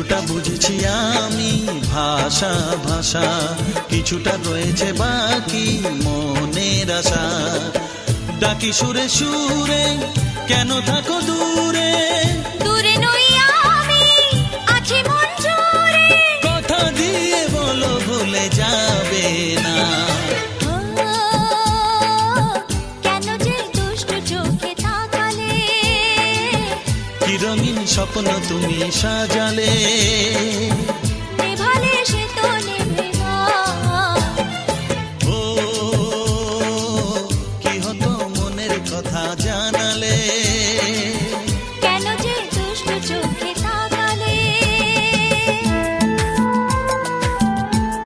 কিছুটা বুঝেছি আমি ভাষা ভাষা, কিছুটা রয়েছে বাকি মনের আশা। ডাকি সুরে সুরে কেন থাকো দূরে, দূরে নই আমি আছি মন জুড়ে। কথা দিয়ে বলো ভুলে যাবে না। ও, কেন যে দুষ্টু চোখে তাকালে, কি রঙিন স্বপ্ন তুমি সাজালে।